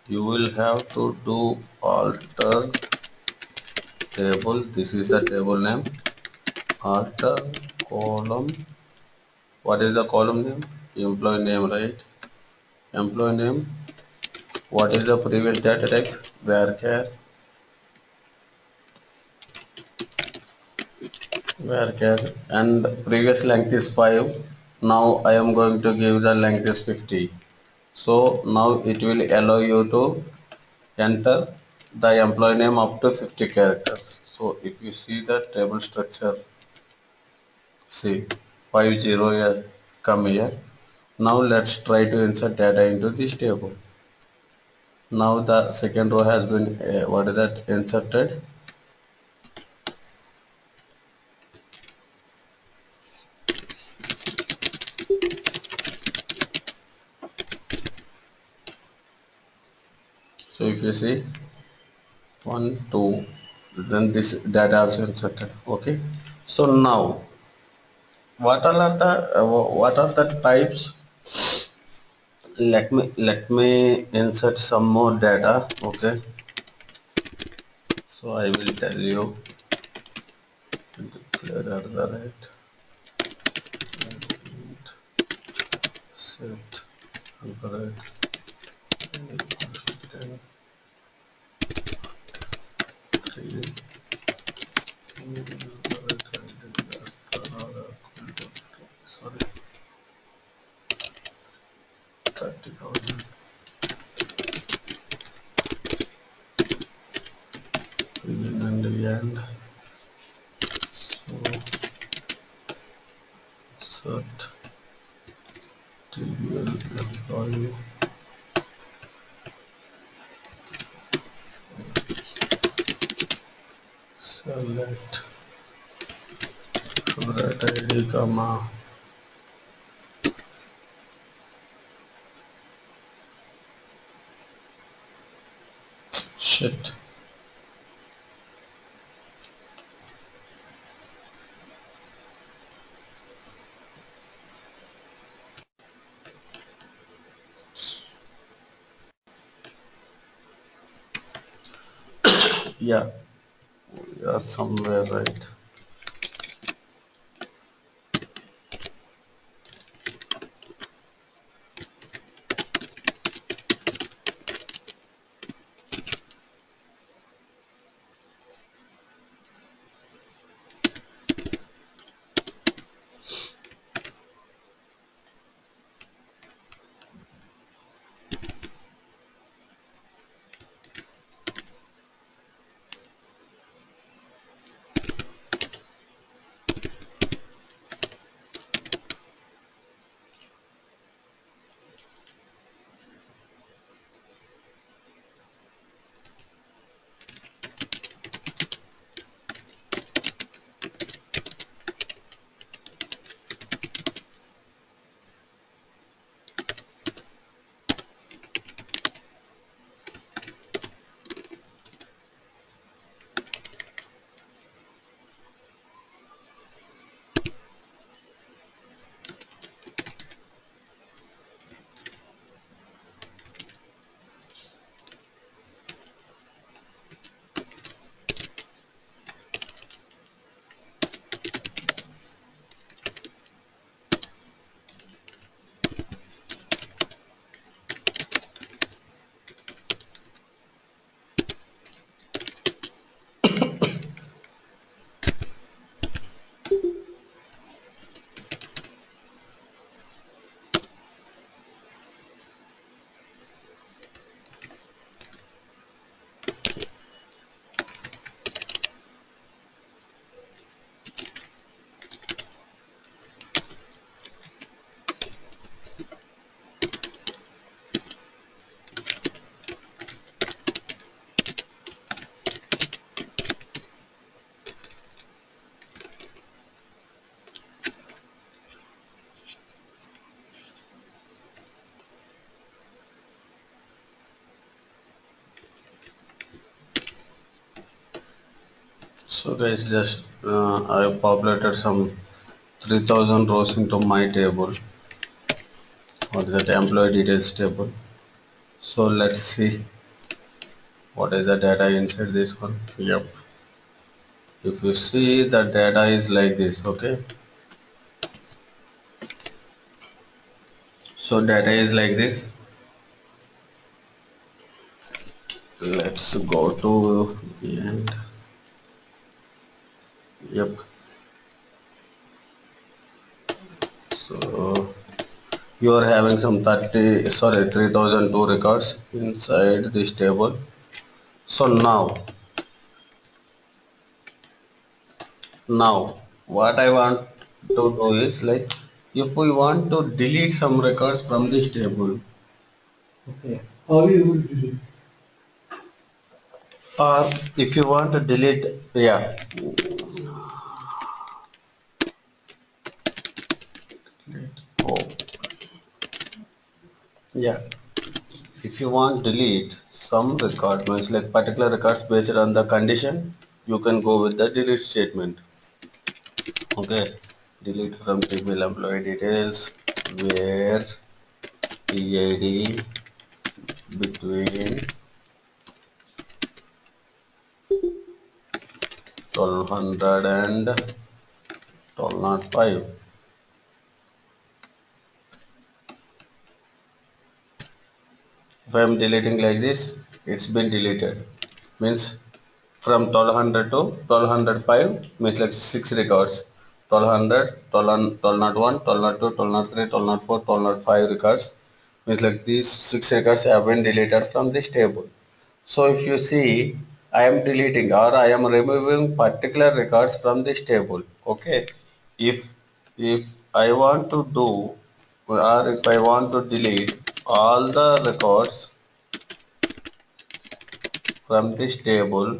you will have to do alter table. This is the table name. Alter column. What is the column name? Employee name, right? Employee name. What is the previous data type? Varchar. Varchar. And previous length is 5. Now I am going to give the length is 50. So now it will allow you to enter the employee name up to 50 characters. So if you see the table structure, see 50 has come here. Now let's try to insert data into this table. Now the second row has been what is that inserted. So if you see 1 2, then this data also inserted. Okay, so now what are the types? Let me insert some more data. Okay, so I will tell you declare at the rate set at the rate 10 3 sorry 30,000 begin and the end. So set trivial employee select rate ID comma shit. Yeah, we are somewhere right. So guys, just I populated some 3000 rows into my table or that employee details table. So let's see. What is the data inside this one? Yep. If you see, the data is like this. Okay, so data is like this. Let's go to the end. Yep. So you are having some 3002 records inside this table. So now what I want to do is, like, if we want to delete some records from this table, okay, how you will delete? Or if you want to delete, yeah, oh, yeah, if you want delete some record, means like particular records based on the condition, you can go with the delete statement. Okay, delete from table employee details where PID between 1200 and 1205. If I am deleting like this, it's been deleted. Means from 1200 to 1205 means like 6 records. 1200, 1201, 1202, 1203, 1204, 1205 records. Means like these 6 records have been deleted from this table. So if you see, I am deleting or I am removing particular records from this table. Okay. If I want to do, or if I want to delete all the records from this table,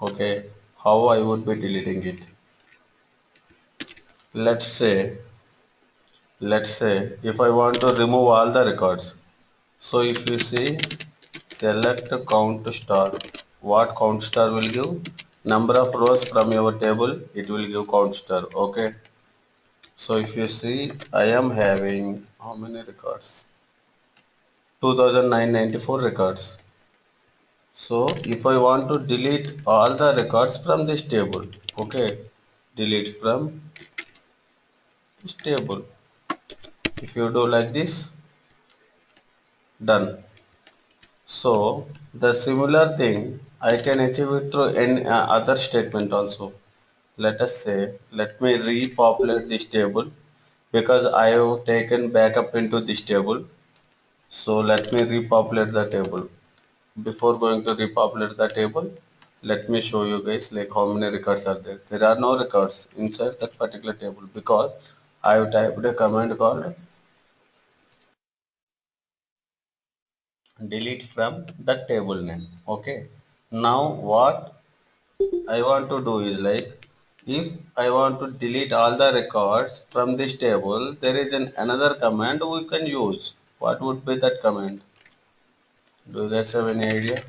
okay, how I would be deleting it? Let's say, if I want to remove all the records. So if you see, select count star. What count star will give? Number of rows from your table, it will give count star. Okay. So if you see, I am having how many records? 2994 records. So if I want to delete all the records from this table, okay, delete from this table. If you do like this, done. So the similar thing I can achieve it through any other statement also. Let us say, let me repopulate this table because I have taken backup into this table. So let me repopulate the table. Before going to repopulate the table, let me show you guys like how many records are there. There are no records inside that particular table because I have typed a command called delete from the table name. Okay. Now what I want to do is, like, if I want to delete all the records from this table, there is another command we can use. What would be that command? Do you guys have any idea?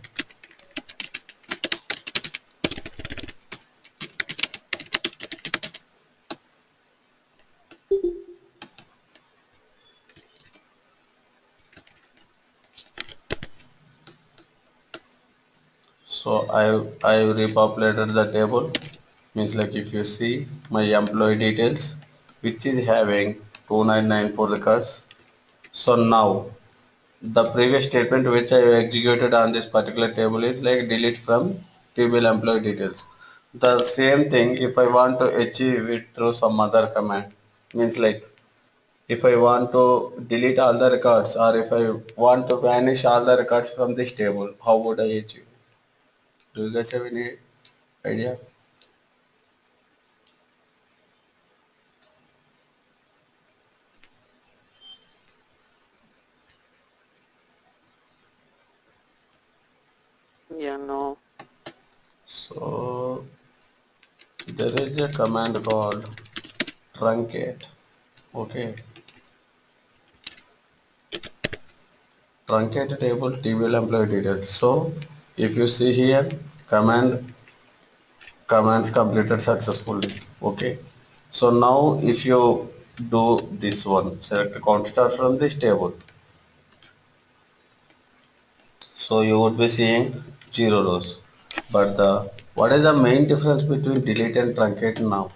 So I repopulated the table. Means like if you see my employee details, which is having 2994 records. So now the previous statement which I executed on this particular table is like delete from table employee details. The same thing if I want to achieve it through some other command, means like if I want to delete all the records or if I want to vanish all the records from this table, how would I achieve? Do you guys have any idea? Yeah, no. So there is a command called truncate. Okay, truncate table table employee details. So if you see here, commands completed successfully. Okay, so now if you do this one, select count star from this table. So you would be seeing 0 rows. But what is the main difference between delete and truncate now?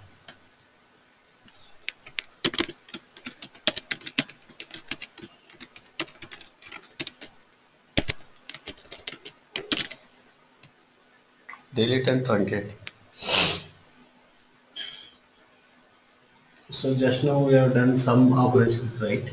Delete and truncate. So just now we have done some operations, right?